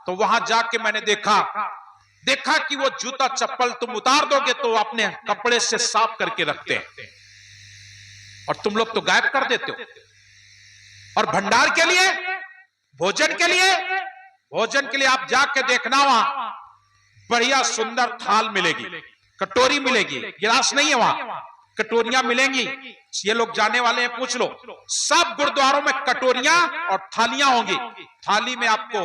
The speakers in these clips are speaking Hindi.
तो वहां जाके मैंने देखा कि वो जूता चप्पल तुम उतार दोगे तो अपने कपड़े से साफ करके रखते हैं और तुम लोग तो गायब कर देते हो। और भंडार के लिए, भोजन के लिए आप जाके देखना, वहां बढ़िया सुंदर थाल मिलेगी, कटोरी मिलेगी, गिलास नहीं है, वहां कटोरियां मिलेंगी। ये लोग जाने वाले हैं, पूछ लो। सब गुरुद्वारों में कटोरियां और थालियां होंगी। थाली में आपको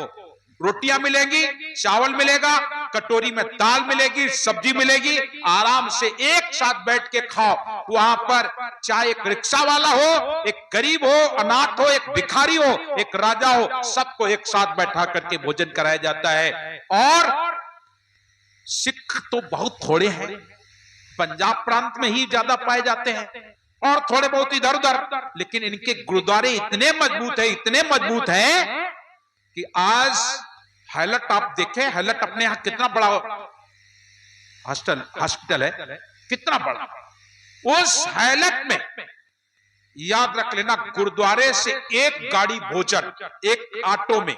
रोटियां मिलेंगी, चावल मिलेगा, कटोरी में दाल मिलेगी, सब्जी मिलेगी। आराम से एक साथ बैठ के खाओ। वहां पर चाहे एक रिक्शा वाला हो, एक गरीब हो, अनाथ हो, एक भिखारी हो, एक राजा हो, सबको एक साथ बैठा करके भोजन कराया जाता है। और सिख तो बहुत थोड़े हैं, पंजाब प्रांत में ही ज्यादा पाए जाते हैं और थोड़े बहुत इधर उधर, लेकिन इनके गुरुद्वारे इतने मजबूत हैं कि आज हैलट आप देखें, हैलट अपने यहां कितना बड़ा हॉस्पिटल है, कितना बड़ा। उस हैलट में याद रख लेना, गुरुद्वारे से एक गाड़ी भोजन, एक ऑटो में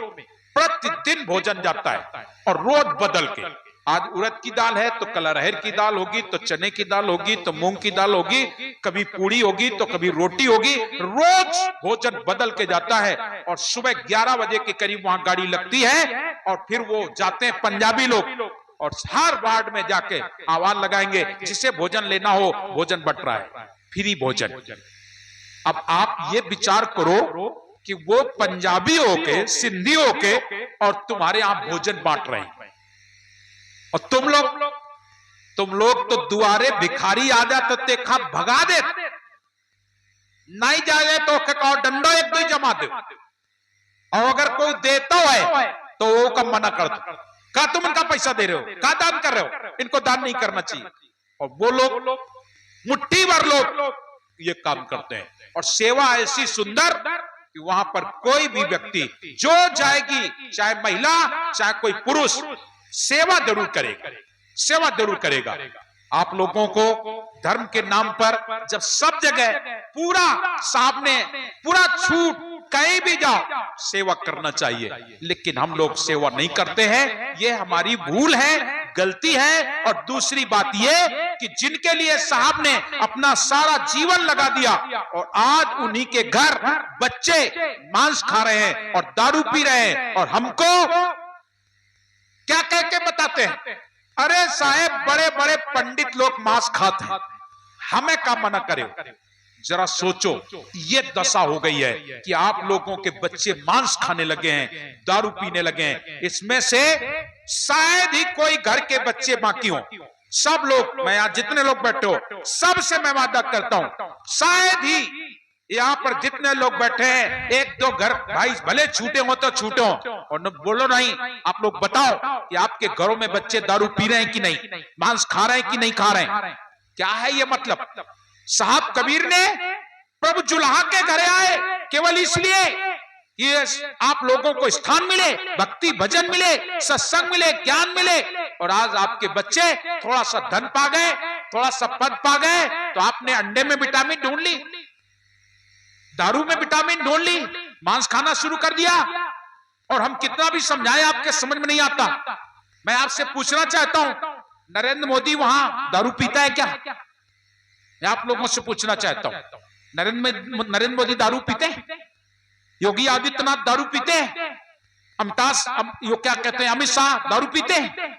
प्रतिदिन भोजन जाता है और रोज बदल के। आज उड़द की दाल है तो कल अरहर की दाल होगी, तो चने की दाल होगी, तो मूंग की दाल होगी, कभी पूड़ी होगी तो कभी रोटी होगी। रोज भोजन बदल के जाता है और सुबह 11 बजे के करीब वहां गाड़ी लगती है और फिर वो जाते हैं पंजाबी लोग और हर वार्ड में जाके आवाज लगाएंगे, जिसे भोजन लेना हो भोजन बट रहा है, फ्री भोजन। अब आप ये विचार करो कि वो पंजाबी होके, सिंधी होके और तुम्हारे यहां भोजन बांट रहे हैं, और तुम लोग तो दुआरे भिखारी आ जाते देखा भगा दे, नहीं जाए तो कहो डंडो एक दो जमा दो, और अगर कोई देता है तो वो कम मना कर दो, का तुम इनका पैसा दे रहे हो, का दान कर रहे हो, इनको दान नहीं करना चाहिए। और वो लोग मुट्ठी भर लोग ये काम करते हैं। और सेवा ऐसी सुंदर कि वहां पर कोई भी व्यक्ति जो जाएगी, चाहे महिला चाहे कोई पुरुष, सेवा जरूर करेगा। आप लोगों को धर्म के नाम पर जब सब जगह पूरा सामने, पूरा छूट, कहीं भी जाओ सेवा करना चाहिए, लेकिन हम लोग सेवा नहीं करते हैं। ये हमारी भूल है, गलती है। और दूसरी बात ये कि जिनके लिए साहब ने अपना सारा जीवन लगा दिया और आज उन्हीं के घर बच्चे मांस खा रहे हैं और दारू पी रहे हैं, और हमको क्या कह के बताते हैं, अरे साहेब बड़े बड़े पंडित लोग मांस खाते हैं, हमें क्या मना करे। जरा सोचो, ये दशा हो गई है कि आप लोगों के बच्चे मांस खाने लगे हैं, दारू पीने लगे हैं। इसमें से शायद ही कोई घर के बच्चे बाकी हों। सब लोग, मैं यहां जितने लोग बैठे हो सबसे मैं वादा करता हूं, शायद ही यहां पर जितने लोग बैठे हैं, एक दो घर भाई भले छूटे हो तो छूटे हो, और न बोलो नहीं। आप लोग बताओ कि आपके घरों में बच्चे दारू पी रहे हैं कि नहीं, मांस खा रहे हैं कि नहीं खा रहे हैं। क्या है ये मतलब? साहब कबीर ने प्रभु जुल्हा के घरे आए केवल इसलिए कि आप लोगों को स्थान मिले, भक्ति भजन मिले, सत्संग मिले, ज्ञान मिले। और आज आपके बच्चे थोड़ा सा धन पा गए, थोड़ा सा पद पा गए, तो आपने अंडे में विटामिन ढूंढ ली, दारू में विटामिन ढूंढ ली, मांस खाना शुरू कर दिया। और हम कितना भी समझाएं आपके समझ में नहीं आता। मैं आपसे पूछना चाहता हूं, नरेंद्र मोदी वहां दारू पीता है क्या? मैं आप लोगों से पूछना चाहता हूं, नरेंद्र मोदी दारू पीते हैं? योगी आदित्यनाथ दारू पीते हैं? क्या कहते हैं, अमित शाह दारू पीते हैं?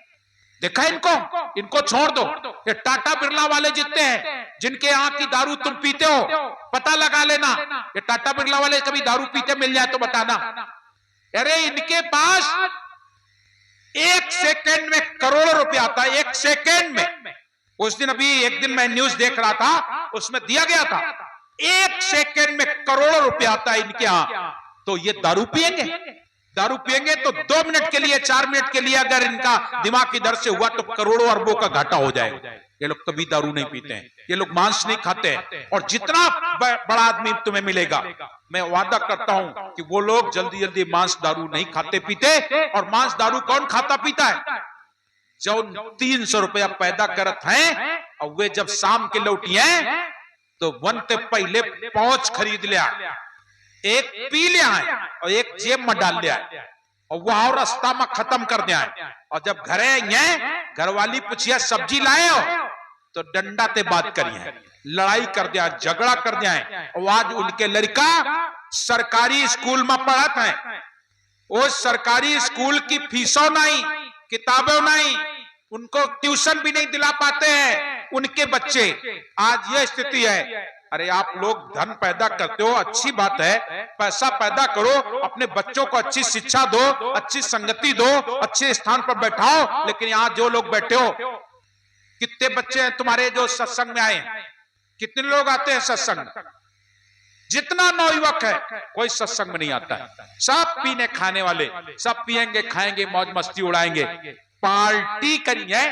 देखा इनको छोड़ दो। ये टाटा बिरला वाले जितने हैं, जिनके यहाँ की दारू तुम पीते हो, पता लगा लेना। ये टाटा बिरला वाले कभी दारू पीते मिल जाए तो बताना। अरे इनके पास एक सेकंड में करोड़ों रुपया आता है, एक सेकंड में। उस दिन अभी एक दिन मैं न्यूज देख रहा था, उसमें दिया गया था एक सेकंड में करोड़ों रुपया आता है इनके यहाँ। तो ये दारू पिएंगे तो 2 मिनट के लिए, 4 मिनट के लिए अगर इनका दिमाग इधर से हुआ तो करोड़ों अरबों का घाटा हो जाएगा। ये लोग कभी दारू नहीं पीते हैं, ये लोग मांस नहीं खाते हैं। और जितना बड़ा आदमी तुम्हें मिलेगा, मैं वादा करता हूं कि वो लोग जल्दी जल्दी मांस दारू नहीं खाते पीते। और मांस दारू कौन खाता पीता है? जो 300 रुपया पैदा करत हैं, और वे जब शाम के लौटिए तो बनते पहले पांच खरीद लिया, एक पी लिया है और एक जेब में डाल लिया। और वह रास्ता में खत्म कर दिया है। और जब घरे घर वाली पूछिया सब्जी लाए हो तो डंडा ते बात करिए, लड़ाई कर दिया, झगड़ा कर दिया है। और आज उनके लड़का सरकारी स्कूल में पढ़त है, वो सरकारी स्कूल की फीसों नहीं, किताबें नहीं, उनको ट्यूशन भी नहीं दिला पाते हैं उनके बच्चे। आज ये स्थिति है। अरे आप लोग धन पैदा करते हो, अच्छी बात है, पैसा पैदा करो, अपने बच्चों को अच्छी शिक्षा दो, अच्छी संगति दो, अच्छे स्थान पर बैठाओ। लेकिन यहाँ जो लोग बैठे हो, कितने बच्चे हैं तुम्हारे जो सत्संग में आए? कितने लोग आते हैं सत्संग? जितना नौयुवक है कोई सत्संग में नहीं आता है। सब पीने खाने वाले, सब पिएंगे खाएंगे मौज मस्ती उड़ाएंगे, पार्टी करेंगे।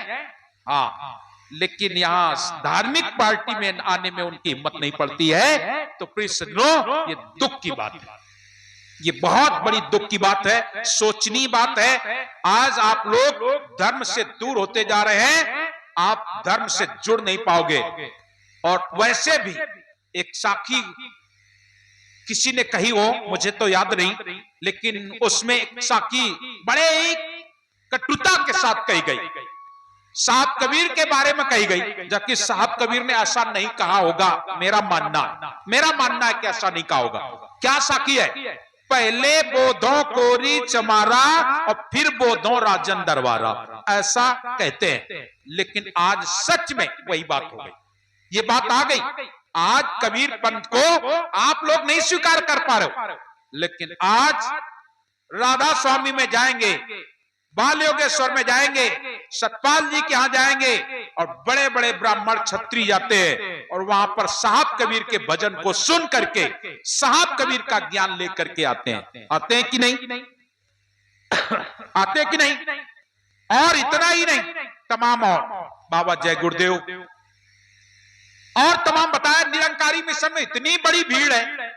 हाँ, लेकिन यहाँ धार्मिक पार्टी में आने में उनकी हिम्मत नहीं पड़ती है। तो प्रिय सज्जनों, ये दुख की बात है, ये बहुत बड़ी दुख की बात है, सोचनीय बात है। आज आप लोग धर्म से दूर होते जा रहे हैं, आप धर्म से जुड़ नहीं पाओगे। और वैसे भी एक साखी किसी ने कही हो, मुझे तो याद नहीं, लेकिन उसमें एक साखी बड़े ही कटुता के साथ कही गई, साहब कबीर के बारे में कही गई, जबकि साहब कबीर ने ऐसा नहीं कहा होगा। मेरा मानना है कि ऐसा नहीं कहा होगा। क्या साखी है? पहले बोधों कोरी चमारा और फिर बोधों राजन दरबारा, ऐसा कहते हैं। लेकिन आज सच में वही बात हो गई, ये बात आ गई। आज कबीर पंथ को आप लोग नहीं स्वीकार कर पा रहे हो, लेकिन आज राधा स्वामी में जाएंगे, बाल योगेश्वर में जाएंगे, सतपाल जी के यहां जाएंगे, और बड़े बड़े ब्राह्मण क्षत्रिय जाते हैं और वहां पर साहब कबीर के भजन को सुन करके साहब कबीर का ज्ञान लेकर के आते हैं कि नहीं? आते हैं कि नहीं? और इतना ही नहीं, तमाम और बाबा जय गुरुदेव और तमाम बताया, निरंकारी मिशन में इतनी बड़ी भीड़ है,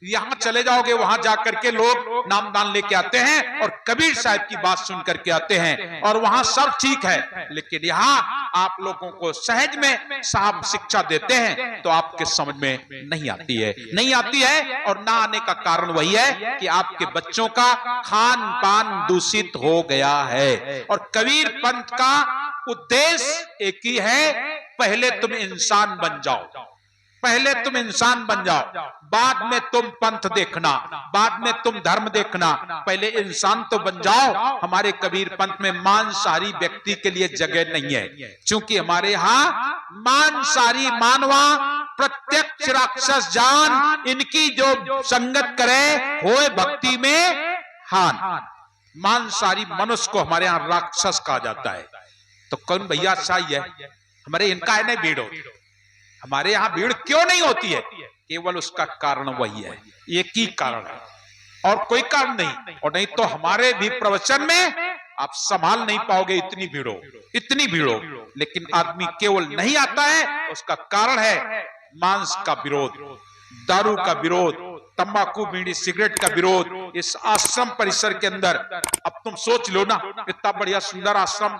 यहां चले जाओगे वहां जाकर के लोग नामदान लेके आते हैं और कबीर साहब की बात सुन करके आते हैं, और वहां सब ठीक है। लेकिन यहां आप लोगों को सहज में साहब शिक्षा देते हैं तो आपके समझ में नहीं आती है। और ना आने का कारण वही है कि आपके बच्चों का खान पान दूषित हो गया है। और कबीर पंथ का उद्देश्य एक ही है, पहले तुम इंसान बन जाओ, पहले तुम इंसान बन जाओ, बाद में तुम पंथ देखना, बाद में तुम धर्म देखना, पहले इंसान तो बन जाओ। हमारे कबीर पंथ में मांसाहारी व्यक्ति के लिए जगह नहीं है, क्योंकि हमारे यहाँ मांसाहारी मानवा प्रत्यक्ष राक्षस जान, इनकी जो संगत करे होए भक्ति में हान। मांसाहारी मनुष्य को हमारे यहाँ राक्षस कहा जाता है। तो कौन भैया सही है? हमारे इनका है नहीं भीड़ होती, हमारे यहाँ भीड़ क्यों नहीं होती है? केवल उसका कारण वही है, एक ही कारण है और कोई कारण नहीं। और नहीं तो हमारे भी प्रवचन में आप संभाल नहीं पाओगे, इतनी भीड़ हो। लेकिन आदमी केवल नहीं आता है, उसका कारण है मांस का विरोध, दारू का विरोध, तंबाकू बीड़ी सिगरेट का विरोध। इस आश्रम परिसर के अंदर अब तुम सोच लो ना, इतना बढ़िया सुंदर आश्रम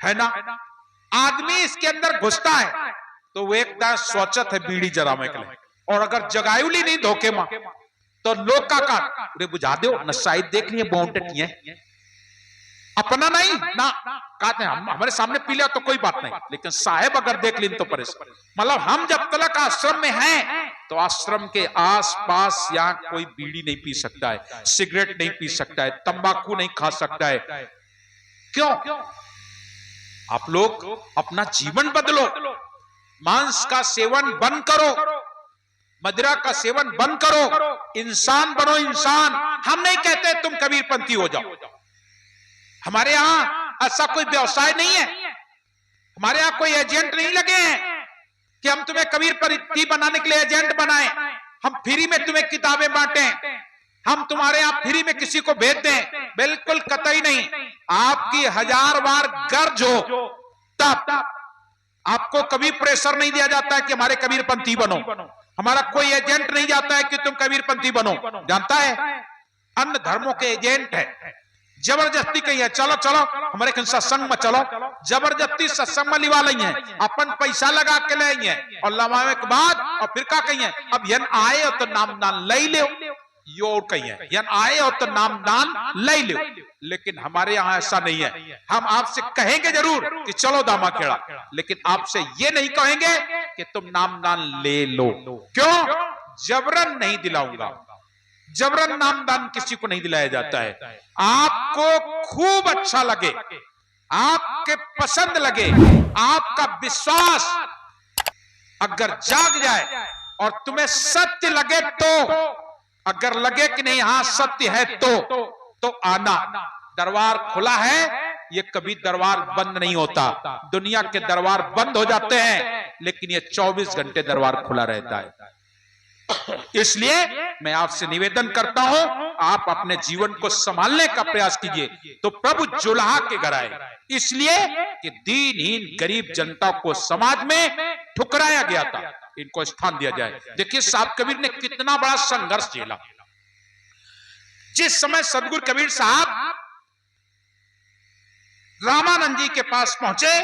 है ना, आदमी इसके अंदर घुसता है तो वो एक सोचत है बीड़ी जराने के लिए, और अगर जगायुली नहीं धोखे में तो लोग का बुझा दो न, शायद देख लिए बाउंडेड है अपना नहीं ना, कहते हैं हम हमारे सामने पी लिया तो कोई बात नहीं, लेकिन साहेब अगर देख ली तो परेशान। मतलब हम जब तक आश्रम में हैं तो आश्रम के आस पास यहाँ कोई बीड़ी नहीं पी सकता है, सिगरेट नहीं पी सकता है, तंबाकू नहीं खा सकता है। क्यों? आप लोग अपना जीवन बदलो, मांस का सेवन बंद करो, मदिरा का सेवन बंद करो, इंसान बनो इंसान। हम नहीं कहते तुम कबीरपंथी हो जाओ, हमारे यहाँ ऐसा कोई व्यवसाय नहीं है, हमारे यहाँ कोई एजेंट नहीं लगे हैं कि हम तुम्हें कबीरपंथी बनाने के लिए एजेंट बनाएं, हम फ्री में तुम्हें किताबें बांटें, हम तुम्हारे यहाँ फ्री में किसी को भेज दें, बिल्कुल कतई नहीं। आपकी 1000 बार गर्ज हो तब आपको कभी प्रेशर नहीं दिया जाता है कि हमारे कबीरपंथी बनो, हमारा कोई एजेंट नहीं जाता है कि तुम कबीरपंथी बनो। जानता है अन्य धर्मों के एजेंट है, जबरदस्ती कही है चलो चलो हमारे सत्संग में चलो, जबरदस्ती सत्संग में लिवा ली है, अपन पैसा लगा के ले और लवाने के बाद और फिर क्या कही है, अब यन आए तो नाम ले लो, यो और कहीं है, यानी आए और तो नाम दान ले लो। लेकिन हमारे यहाँ ऐसा नहीं है। हम आपसे कहेंगे जरूर कि चलो दामा खेड़ा, लेकिन आपसे ये नहीं कहेंगे कि तुम नाम दान ले लो। क्यों? जबरन नहीं दिलाऊंगा। जबरन नाम दान किसी को नहीं दिलाया जाता है। आपको खूब अच्छा लगे, आपके पसंद लगे, आपका विश्वास अगर जाग जाए और तुम्हें सत्य लगे तो, अगर लगे कि नहीं हाँ सत्य है तो आना। दरबार खुला है, ये कभी दरबार बंद नहीं होता। दुनिया के दरबार बंद हो जाते हैं, लेकिन ये 24 घंटे दरबार खुला रहता है। इसलिए मैं आपसे निवेदन करता हूं, आप अपने जीवन को संभालने का प्रयास कीजिए तो प्रभु जुलाहा के घर आए, इसलिए कि दीनहीन गरीब जनता को समाज में ठुकराया गया था, इनको स्थान दिया जाए। देखिए साहब कबीर ने कितना बड़ा संघर्ष झेला। जिस समय सदगुरु कबीर साहब रामानंद जी के पास पहुंचे,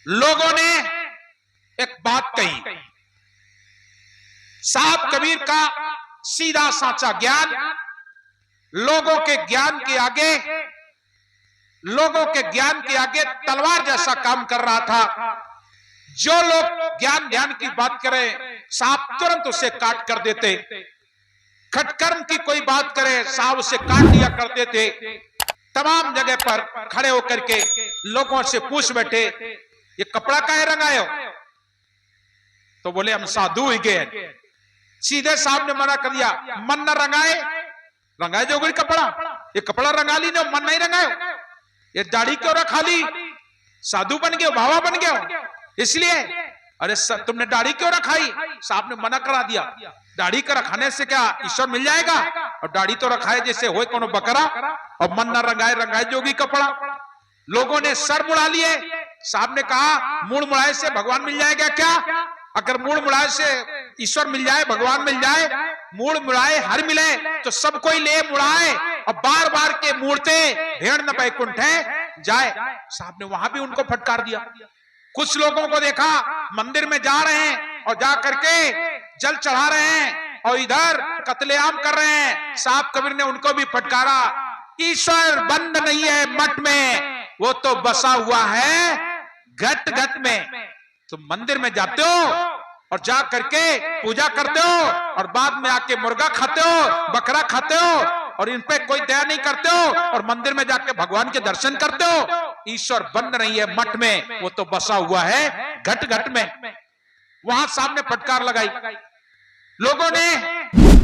लोगों ने एक बात कही। साहब कबीर का सीधा साचा ज्ञान लोगों के ज्ञान के आगे, लोगों के ज्ञान के आगे तलवार जैसा काम कर रहा था। जो लोग ज्ञान ध्यान की बात करें, साहब तुरंत उसे काट कर देते। खटकर्म की कोई बात करे, साहब उसे काट दिया करते थे। तमाम जगह पर खड़े होकर के लोगों से पूछ बैठे, ये कपड़ा काहे रंगाए हो? तो बोले हम साधु ही गए। सीधे साहब ने मना कर दिया, मन न रंगाए, रंगाए जो कोई कपड़ा, ये कपड़ा रंगा ली ना, मन नहीं रंगाए। ये दाढ़ी क्यों रखा ली? साधु बन गए, बाबा बन गए इसलिए। अरे तुमने दाढ़ी क्यों रखाई? साहब ने मना करा दिया। दाढ़ी का रखाने से क्या ईश्वर मिल जाएगा? और दाढ़ी तो रखाए जैसे हो कोनो बकरा, और मन न रंगाए, रंगाए जोगी कपड़ा। लोगों ने सर मुड़ा लिए। साहब ने कहा मूड़ मुड़ाए से भगवान मिल जाएगा क्या? अगर मूड़ मुड़ाए से ईश्वर मिल जाए, भगवान मिल जाए, मूड़ मुड़ाए हर मिले तो सब कोई ले मुड़ाए, और बार बार के मूड़ते भेड़ न बैकुंठ है जाए। साहब ने वहां भी उनको फटकार दिया। कुछ लोगों को देखा मंदिर में जा रहे हैं और जा करके जल चढ़ा रहे हैं और इधर कत्लेआम कर रहे हैं। साहब कबीर ने उनको भी फटकारा, ईश्वर बंद नहीं है मठ में, वो तो बसा हुआ है घट घट में। तुम मंदिर में जाते हो और जा करके पूजा करते हो और बाद में आके मुर्गा खाते हो, बकरा खाते हो, और इन पे कोई दया नहीं करते हो, और मंदिर में जाके भगवान के दर्शन करते हो। ईश्वर बंद नहीं है मठ में, वो तो बसा हुआ है घट घट में। वहां सामने फटकार लगाई। लोगों ने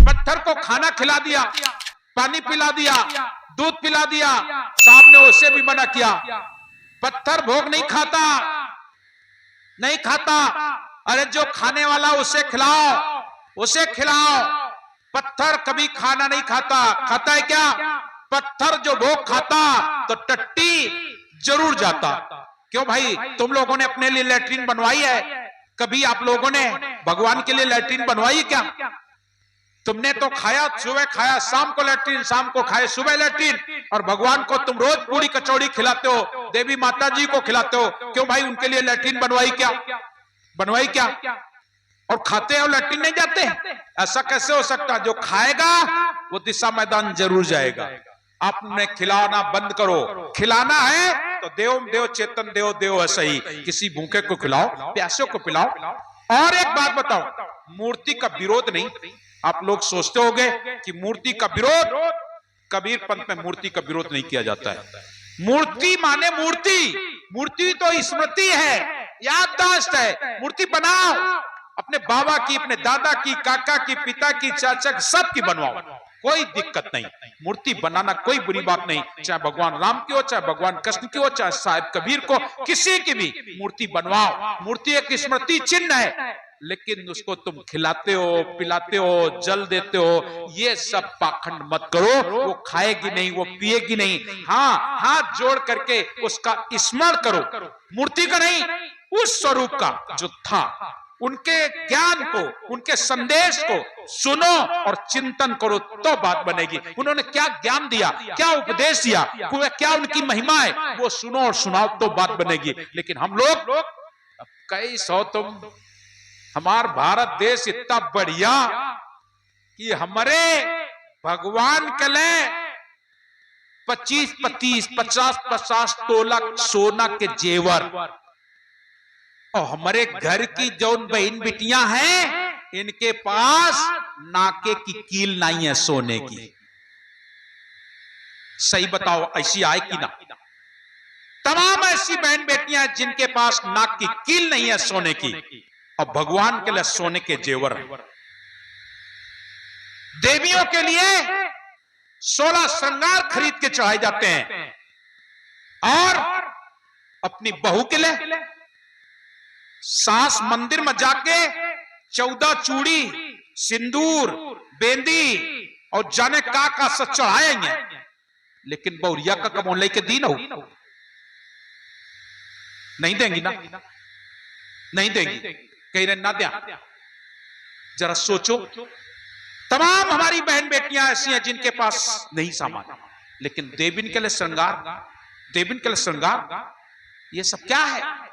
पत्थर को खाना खिला दिया, पानी पिला दिया, दूध पिला दिया। साहब ने उसे भी मना किया, पत्थर भोग नहीं खाता, नहीं खाता। अरे जो खाने वाला उसे खिलाओ, उसे खिलाओ। पत्थर कभी खाना नहीं खाता। खाता है क्या? पत्थर जो भोग खाता तो टट्टी जरूर जाता। क्यों भाई, तुम लोगों ने अपने लिए लैट्रिन बनवाई है? कभी आप लोगों ने भगवान के लिए लैट्रिन बनवाई क्या? तुमने तो खाया, सुबह खाया, शाम को लैट्रिन, शाम को खाए, सुबह लैट्रिन, और भगवान को तुम रोज पूरी कचौड़ी खिलाते हो, देवी माता जी को खिलाते हो। क्यों भाई, उनके लिए लैट्रिन बनवाई क्या? बनवाई क्या? और खाते हैं और लैट्रिन नहीं जाते? ऐसा कैसे हो सकता? जो खाएगा वो दिशा मैदान जरूर जाएगा। आपने खिलाना बंद करो। खिलाना है तो देव देव चेतन देव देव ऐसा ही, किसी भूखे को खिलाओ, प्यासों को पिलाओ। और एक बात बताओ, मूर्ति का विरोध नहीं। आप लोग सोचते होंगे कि मूर्ति का विरोध, कबीर पंथ में मूर्ति का विरोध नहीं किया जाता है। मूर्ति माने मूर्ति, मूर्ति तो स्मृति है, याददाश्त है। मूर्ति बनाओ, अपने बाबा की, अपने दादा की, काका की, पिता की, चाचा की, सबकी बनवाओ, कोई दिक्कत नहीं। मूर्ति बनाना कोई बुरी बात नहीं, चाहे भगवान राम की हो, चाहे भगवान कृष्ण की हो, चाहे साहिब कबीर को, किसी की भी मूर्ति बनवाओ। मूर्ति एक स्मृति चिन्ह है, लेकिन उसको तुम खिलाते हो, पिलाते हो, जल देते हो, ये सब पाखंड मत करो। वो खाएगी नहीं, वो पिएगी नहीं। हाँ, हाथ जोड़ करके उसका स्मरण करो, मूर्ति का नहीं, उस स्वरूप का जो था। उनके ज्ञान को, उनके संदेश को सुनो और चिंतन करो तो बात बनेगी। उन्होंने क्या ज्ञान दिया, क्या उपदेश दिया, क्या उनकी महिमा है, वो सुनो और सुनाओ तो बात बनेगी। लेकिन हम लोग कई सौ, तुम हमार भारत देश इतना बढ़िया, कि हमारे भगवान के लिए 25-25, 50-50 तोला सोना के जेवर, और हमारे घर की जो बहन बिटियां हैं इनके पास नाके की कील नहीं है सोने की। सही बताओ, ऐसी आए कि ना? तमाम ऐसी बहन बेटियां जिनके पास नाक की कील नहीं है सोने की, और भगवान के लिए सोने के जेवर हैं। देवियों के लिए 16 श्रृंगार खरीद के चढ़ाए जाते हैं, और अपनी बहू के लिए सास मंदिर में जाके 14 चूड़ी, सिंदूर, बेंदी और जाने का सब चढ़ाएंगे, लेकिन बहुरिया का कमोन लेके दी ना हो, नहीं देंगी ना, नहीं देंगी, कह रहे ना दिया। जरा सोचो, तमाम हमारी बहन बेटियां ऐसी हैं जिनके पास नहीं सामान, लेकिन देविन के लिए श्रृंगार, देविन के लिए श्रृंगार, ये सब क्या है?